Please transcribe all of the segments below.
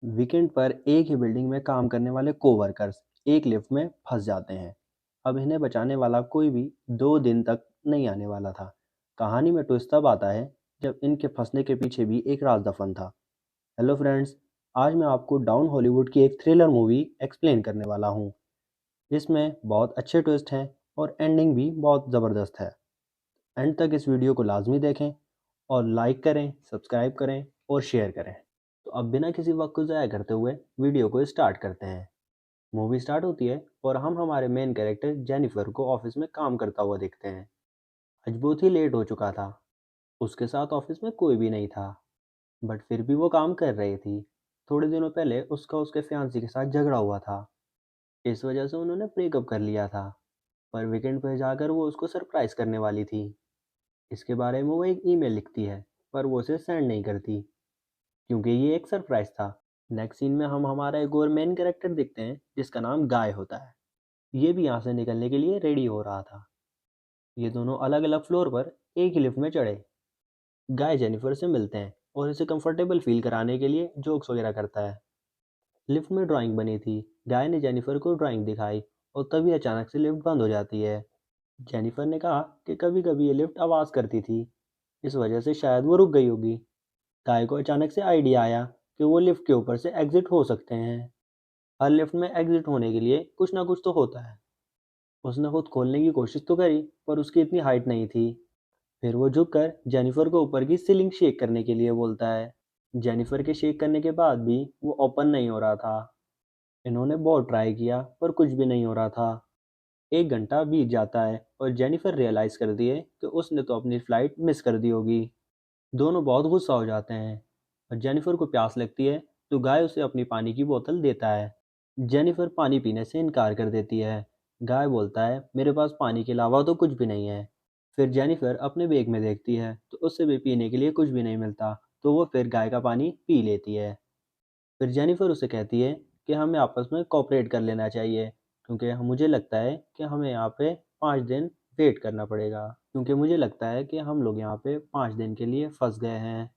Weekend पर एक ही building में काम करने वाले कोवर्कर्स एक लिफ्ट में फंस जाते हैं। अब इन्हें बचाने वाला कोई भी 2 दिन तक नहीं आने वाला था। कहानी में ट्विस्ट तब आता है जब इनके फंसने के पीछे भी एक राज दफन था। हेलो फ्रेंड्स, आज मैं आपको डाउन हॉलीवुड की एक थ्रिलर मूवी एक्सप्लेन करने वाला हूँ। इसमें बहुत अच्छे ट्विस्ट हैं और एंडिंग भी बहुत ज़बरदस्त है। एंड तक इस वीडियो को लाजमी देखें और लाइक करें, सब्सक्राइब करें और शेयर करें। तो अब बिना किसी वक्त को ज़ाया करते हुए वीडियो को स्टार्ट करते हैं। मूवी स्टार्ट होती है और हम हमारे मेन कैरेक्टर जेनिफर को ऑफिस में काम करता हुआ देखते हैं। आज बहुत ही लेट हो चुका था। उसके साथ ऑफिस में कोई भी नहीं था, बट फिर भी वो काम कर रही थी। थोड़े दिनों पहले उसका उसके फियांसी के साथ झगड़ा हुआ था। इस वजह से उन्होंने ब्रेकअप कर लिया था। पर वीकेंड पर जाकर वो उसको सरप्राइज करने वाली थी। इसके बारे में वो एक ईमेल लिखती है, पर वो उसे सेंड नहीं करती क्योंकि ये एक सरप्राइज था। नेक्स्ट सीन में हम हमारा एक और मेन कैरेक्टर देखते हैं जिसका नाम गाय होता है। ये भी यहाँ से निकलने के लिए रेडी हो रहा था। ये दोनों अलग अलग फ्लोर पर एक ही लिफ्ट में चढ़े। गाय जेनिफर से मिलते हैं और इसे कंफर्टेबल फील कराने के लिए जोक्स वगैरह करता है। लिफ्ट में ड्राइंग बनी थी। गाय ने जेनिफर को ड्राइंग दिखाई और तभी अचानक से लिफ्ट बंद हो जाती है। जेनिफर ने कहा कि कभी कभी ये लिफ्ट आवाज़ करती थी, इस वजह से शायद वो रुक गई होगी। गाय को अचानक से आइडिया आया कि वो लिफ्ट के ऊपर से एग्जिट हो सकते हैं। हर लिफ्ट में एग्जिट होने के लिए कुछ ना कुछ तो होता है। उसने खुद खोलने की कोशिश तो करी, पर उसकी इतनी हाइट नहीं थी। फिर वो झुककर जेनिफर को ऊपर की सीलिंग शेक करने के लिए बोलता है। जेनिफर के शेक करने के बाद भी वो ओपन नहीं हो रहा था। इन्होंने बहुत ट्राई किया पर कुछ भी नहीं हो रहा था। 1 घंटा बीत जाता है और जेनिफर रियलाइज करती है कि उसने तो अपनी फ्लाइट मिस कर दी होगी। दोनों बहुत गुस्सा हो जाते हैं और जेनिफर को प्यास लगती है, तो गाय उसे अपनी पानी की बोतल देता है। जेनिफर पानी पीने से इनकार कर देती है। गाय बोलता है, मेरे पास पानी के अलावा तो कुछ भी नहीं है। फिर जेनिफर अपने बैग में देखती है तो उससे भी पीने के लिए कुछ भी नहीं मिलता, तो वो फिर गाय का पानी पी लेती है। फिर जेनिफर उसे कहती है कि हमें आपस में कोऑपरेट कर लेना चाहिए, क्योंकि मुझे लगता है कि हमें यहाँ पे 5 दिन वेट करना पड़ेगा, क्योंकि मुझे लगता है कि हम लोग यहाँ पे 5 दिन के लिए फंस गए हैं।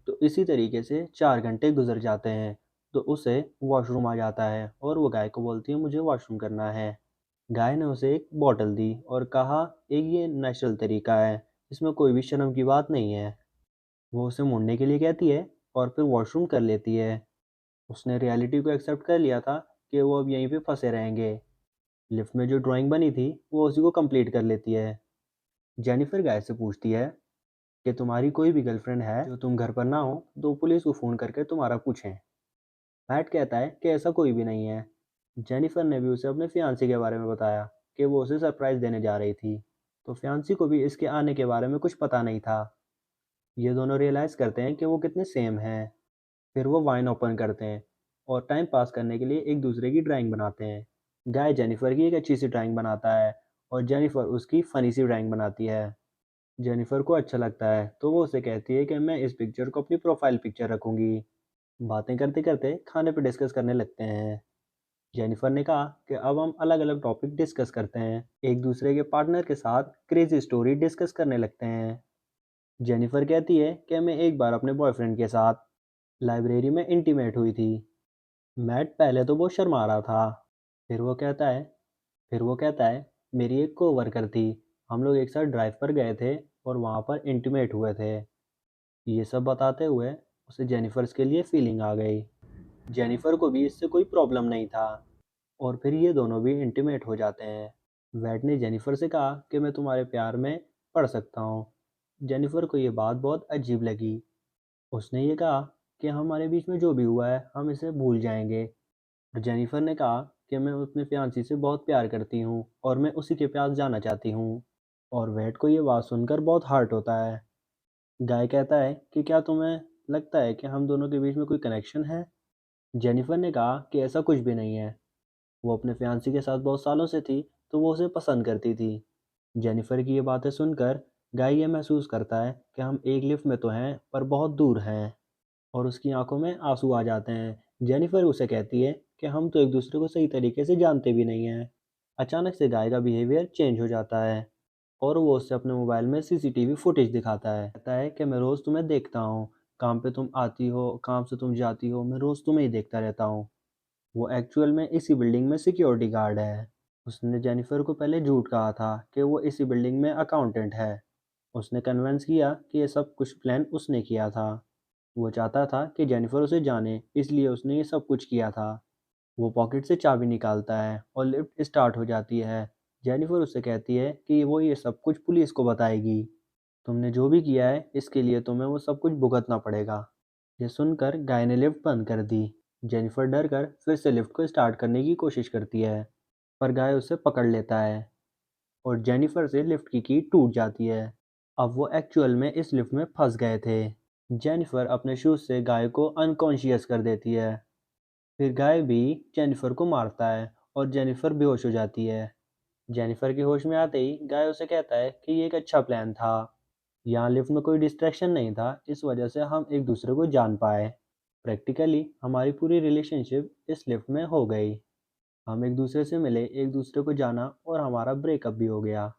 तो इसी तरीके से 4 घंटे गुजर जाते हैं। तो उसे वॉशरूम आ जाता है और वो गाय को बोलती है, मुझे वॉशरूम करना है। गाय ने उसे एक बॉटल दी और कहा, एक ये नेचुरल तरीका है, इसमें कोई भी शर्म की बात नहीं है। वो उसे मुड़ने के लिए कहती है और फिर वॉशरूम कर लेती है। उसने रियलिटी को एक्सेप्ट कर लिया था कि वो अब यहीं पे फंसे रहेंगे। लिफ्ट में जो ड्राइंग बनी थी वो उसी को कंप्लीट कर लेती है। जेनिफर गाय से पूछती है कि तुम्हारी कोई भी गर्लफ्रेंड है जो तुम घर पर ना हो तो पुलिस को फ़ोन करके तुम्हारा पूछें। मैट कहता है कि ऐसा कोई भी नहीं है। जेनिफर ने भी उसे अपने फियांसी के बारे में बताया कि वो उसे सरप्राइज़ देने जा रही थी। तो फियांसी को भी इसके आने के बारे में कुछ पता नहीं था। ये दोनों रियलाइज़ करते हैं कि वो कितने सेम हैं। फिर वो वाइन ओपन करते हैं और टाइम पास करने के लिए एक दूसरे की ड्राइंग बनाते हैं। गाय जेनिफर की एक अच्छी सी ड्राइंग बनाता है और जेनिफर उसकी फ़नी सी ड्राइंग बनाती है। जेनिफर को अच्छा लगता है तो वो उसे कहती है कि मैं इस पिक्चर को अपनी प्रोफाइल पिक्चर रखूंगी। बातें करते करते खाने पे डिस्कस करने लगते हैं। जेनिफर ने कहा कि अब हम अलग अलग टॉपिक डिस्कस करते हैं, एक दूसरे के पार्टनर के साथ क्रेजी स्टोरी डिस्कस करने लगते हैं। जेनिफर कहती है कि मैं एक बार अपने बॉयफ्रेंड के साथ लाइब्रेरी में इंटीमेट हुई थी। मैट पहले तो बहुत शर्मा रहा था। फिर वो कहता है फिर वो कहता है, मेरी एक कोवर्कर थी। हम लोग एक साथ ड्राइव पर गए थे और वहाँ पर इंटीमेट हुए थे। ये सब बताते हुए उसे जेनिफर्स के लिए फीलिंग आ गई। जेनिफर को भी इससे कोई प्रॉब्लम नहीं था और फिर ये दोनों भी इंटीमेट हो जाते हैं। वैट ने जेनिफर से कहा कि मैं तुम्हारे प्यार में पड़ सकता हूँ। जेनिफर को ये बात बहुत अजीब लगी। उसने ये कहा कि हमारे बीच में जो भी हुआ है हम इसे भूल जाएंगे। और जेनिफर ने कहा कि मैं अपने फियांसी से बहुत प्यार करती हूँ और मैं उसी के पास जाना चाहती हूँ। और वैट को ये बात सुनकर बहुत हर्ट होता है। गाय कहता है कि क्या तुम्हें लगता है कि हम दोनों के बीच में कोई कनेक्शन है? जेनिफर ने कहा कि ऐसा कुछ भी नहीं है। वो अपने फियांसी के साथ बहुत सालों से थी, तो वो उसे पसंद करती थी। जेनिफर की ये बातें सुनकर गाय ये महसूस करता है कि हम एक लिफ्ट में तो हैं पर बहुत दूर हैं, और उसकी आंखों में आंसू आ जाते हैं। जेनिफर उसे कहती है कि हम तो एक दूसरे को सही तरीके से जानते भी नहीं हैं। अचानक से गाय का बिहेवियर चेंज हो जाता है और वो उससे अपने मोबाइल में सीसीटीवी फुटेज दिखाता है। कहता है कि मैं रोज़ तुम्हें देखता हूँ, काम पे तुम आती हो, काम से तुम जाती हो, मैं रोज़ तुम्हें ही देखता रहता हूँ। वो एक्चुअल में इसी बिल्डिंग में सिक्योरिटी गार्ड है। उसने जेनिफर को पहले झूठ कहा था कि वो इसी बिल्डिंग में अकाउंटेंट है। उसने कन्विंस किया कि ये सब कुछ प्लान उसने किया था। वो चाहता था कि जेनिफर उसे जाने, इसलिए उसने ये सब कुछ किया था। वो पॉकेट से चाबी निकालता है और लिफ्ट स्टार्ट हो जाती है। जेनिफर उससे कहती है कि वो ये सब कुछ पुलिस को बताएगी। तुमने जो भी किया है, इसके लिए तुम्हें वो सब कुछ भुगतना पड़ेगा। ये सुनकर गाय ने लिफ्ट बंद कर दी। जेनिफर डर कर फिर से लिफ्ट को स्टार्ट करने की कोशिश करती है, पर गाय उसे पकड़ लेता है और जेनिफर से लिफ्ट की टूट जाती है। अब वो एक्चुअल में इस लिफ्ट में फंस गए थे। जेनिफर अपने शूज से गाय को अनकॉन्शियस कर देती है। फिर गाय भी जेनिफर को मारता है और जेनिफर बेहोश हो जाती है। जेनिफर के होश में आते ही गाय उसे कहता है कि ये एक अच्छा प्लान था। यहाँ लिफ्ट में कोई डिस्ट्रैक्शन नहीं था, इस वजह से हम एक दूसरे को जान पाए। प्रैक्टिकली हमारी पूरी रिलेशनशिप इस लिफ्ट में हो गई। हम एक दूसरे से मिले, एक दूसरे को जाना और हमारा ब्रेकअप भी हो गया।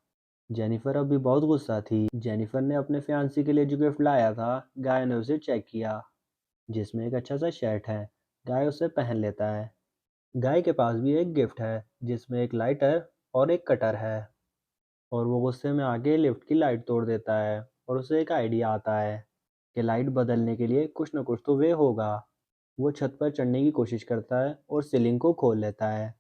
जेनिफर अब भी बहुत गुस्सा थी। जेनिफर ने अपने फियांसी के लिए जो गिफ्ट लाया था, गाय ने उसे चेक किया, जिसमें एक अच्छा सा शर्ट है। गाय उसे पहन लेता है। गाय के पास भी एक गिफ्ट है, जिसमें एक लाइटर और एक कटर है। और वो गुस्से में आके लिफ्ट की लाइट तोड़ देता है और उसे एक आइडिया आता है कि लाइट बदलने के लिए कुछ न कुछ तो वे होगा। वो छत पर चढ़ने की कोशिश करता है और सीलिंग को खोल लेता है।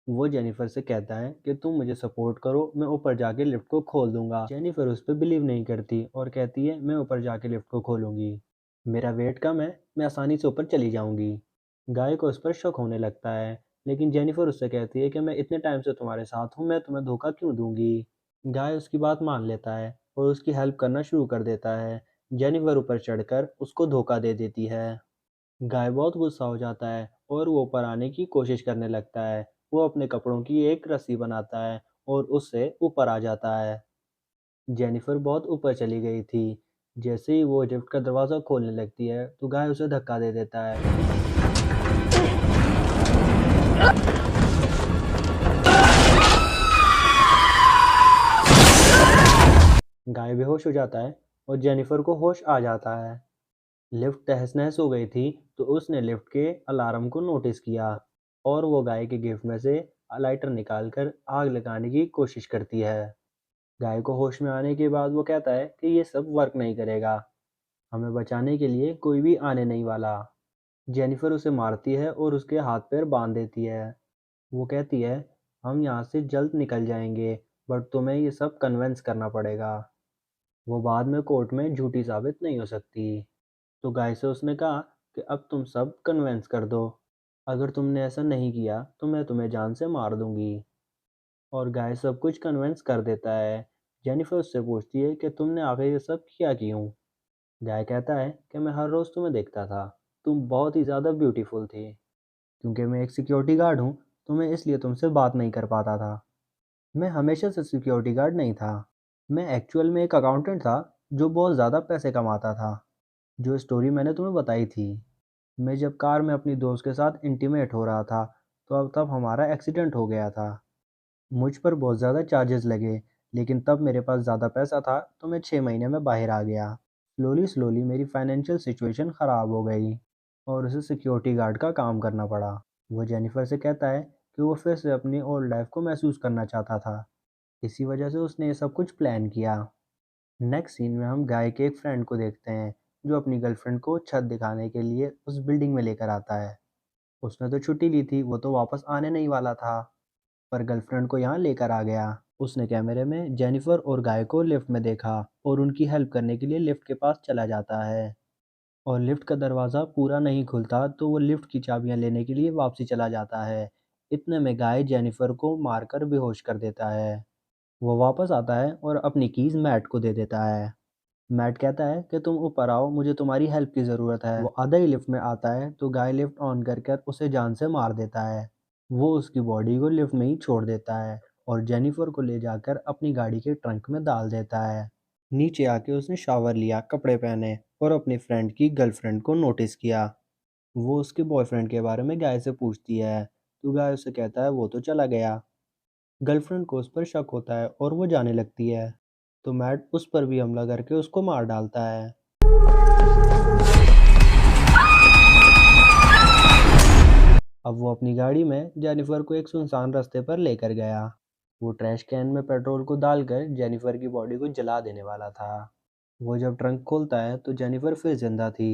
वो जेनिफर से कहता है कि तुम मुझे सपोर्ट करो, मैं ऊपर जाके लिफ्ट को खोल दूंगा। जेनिफर उस पर बिलीव नहीं करती और कहती है मैं ऊपर जाके लिफ्ट को खोलूंगी, मेरा वेट कम है, मैं आसानी से ऊपर चली जाऊंगी। गाय को उस पर शक होने लगता है, लेकिन जेनिफर उससे कहती है कि मैं इतने टाइम से तुम्हारे साथ हूँ, मैं तुम्हें धोखा क्यों दूंगी। गाय उसकी बात मान लेता है और उसकी हेल्प करना शुरू कर देता है। जेनिफर ऊपर चढ़कर उसको धोखा दे देती है। गाय बहुत गुस्सा हो जाता है और वो ऊपर आने की कोशिश करने लगता है। वो अपने कपड़ों की एक रस्सी बनाता है और उससे ऊपर आ जाता है। जेनिफर बहुत ऊपर चली गई थी। जैसे ही वो लिफ्ट का दरवाज़ा खोलने लगती है, तो गाय उसे धक्का दे देता है। गाय बेहोश हो जाता है और जेनिफर को होश आ जाता है। लिफ्ट तहस-नहस हो गई थी, तो उसने लिफ्ट के अलार्म को नोटिस किया और वो गाय के गिफ्ट में से लाइटर निकालकर आग लगाने की कोशिश करती है। गाय को होश में आने के बाद वो कहता है कि ये सब वर्क नहीं करेगा, हमें बचाने के लिए कोई भी आने नहीं वाला। जेनिफर उसे मारती है और उसके हाथ पैर बांध देती है। वो कहती है हम यहाँ से जल्द निकल जाएंगे, बट तुम्हें ये सब कन्विंस करना पड़ेगा। वो बाद में कोर्ट में झूठी साबित नहीं हो सकती। तो गाय से उसने कहा कि अब तुम सब कन्विंस कर दो, अगर तुमने ऐसा नहीं किया तो मैं तुम्हें जान से मार दूंगी। और गाय सब कुछ कन्विंस कर देता है। जेनिफर उससे पूछती है कि तुमने आखिर ये सब किया क्यों। गाय कहता है कि मैं हर रोज़ तुम्हें देखता था, तुम बहुत ही ज़्यादा ब्यूटीफुल थी। क्योंकि मैं एक सिक्योरिटी गार्ड हूँ, तो मैं इसलिए तुमसे बात नहीं कर पाता था। मैं हमेशा से सिक्योरिटी गार्ड नहीं था, मैं एक्चुअल में एक अकाउंटेंट था जो बहुत ज़्यादा पैसे कमाता था। जो स्टोरी मैंने तुम्हें बताई थी, मैं जब कार में अपनी दोस्त के साथ इंटीमेट हो रहा था, तो अब तब हमारा एक्सीडेंट हो गया था। मुझ पर बहुत ज़्यादा चार्जेस लगे, लेकिन तब मेरे पास ज़्यादा पैसा था, तो मैं 6 महीने में बाहर आ गया। स्लोली स्लोली मेरी फाइनेंशियल सिचुएशन ख़राब हो गई और उसे सिक्योरिटी गार्ड का काम करना पड़ा। वो जेनिफर से कहता है कि वो फिर से अपनी ओल्ड लाइफ को महसूस करना चाहता था, इसी वजह से उसने ये सब कुछ प्लान किया। नेक्स्ट सीन में हम गाय के एक फ्रेंड को देखते हैं, जो अपनी गर्लफ्रेंड को छत दिखाने के लिए उस बिल्डिंग में लेकर आता है। उसने तो छुट्टी ली थी, वो तो वापस आने नहीं वाला था, पर गर्लफ्रेंड को यहाँ लेकर आ गया। उसने कैमरे में जेनिफर और गाय को लिफ्ट में देखा और उनकी हेल्प करने के लिए लिफ्ट के पास चला जाता है। और लिफ्ट का दरवाज़ा पूरा नहीं खुलता, तो वो लिफ्ट की चाबियाँ लेने के लिए वापसी चला जाता है। इतने में गाय जेनिफर को मारकर बेहोश कर देता है। वो वापस आता है और अपनी कीज़ मैट को दे देता है। मैट कहता है कि तुम ऊपर आओ, मुझे तुम्हारी हेल्प की ज़रूरत है। वो आधा ही लिफ्ट में आता है, तो गाय लिफ्ट ऑन कर उसे जान से मार देता है। वो उसकी बॉडी को लिफ्ट में ही छोड़ देता है और जेनिफर को ले जाकर अपनी गाड़ी के ट्रंक में डाल देता है। नीचे आके उसने शावर लिया, कपड़े पहने और अपनी फ्रेंड की गर्लफ्रेंड को नोटिस किया। वो उसके बॉयफ्रेंड के बारे में गाय से पूछती है, तो गाय उसे कहता है वो तो चला गया। गर्लफ्रेंड को उस पर शक होता है और वो जाने लगती है, तो मैट उस पर भी हमला करके उसको मार डालता है। अब वो अपनी गाड़ी में जेनिफर को एक सुनसान रास्ते पर लेकर गया। वो ट्रैश कैन में पेट्रोल को डालकर जेनिफर की बॉडी को जला देने वाला था। वो जब ट्रंक खोलता है तो जेनिफर फिर जिंदा थी।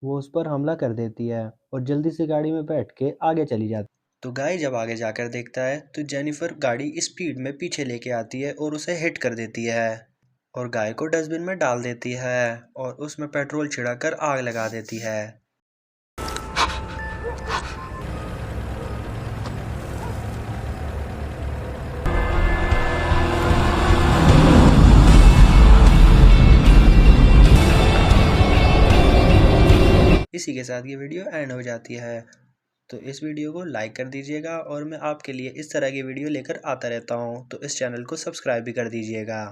वो उस पर हमला कर देती है और जल्दी से गाड़ी में बैठ के आगे चली जाती है। तो गाय जब आगे जाकर देखता है तो जेनिफर गाड़ी स्पीड में पीछे लेके आती है और उसे हिट कर देती है और गाय को डस्टबिन में डाल देती है और उसमें पेट्रोल छिड़ककर आग लगा देती है। इसी के साथ ये वीडियो एंड हो जाती है। तो इस वीडियो को लाइक कर दीजिएगा और मैं आपके लिए इस तरह की वीडियो लेकर आता रहता हूँ, तो इस चैनल को सब्सक्राइब भी कर दीजिएगा।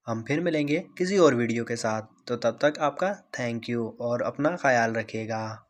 हम फिर मिलेंगे किसी और वीडियो के साथ, तो तब तक आपका थैंक यू और अपना ख्याल रखिएगा।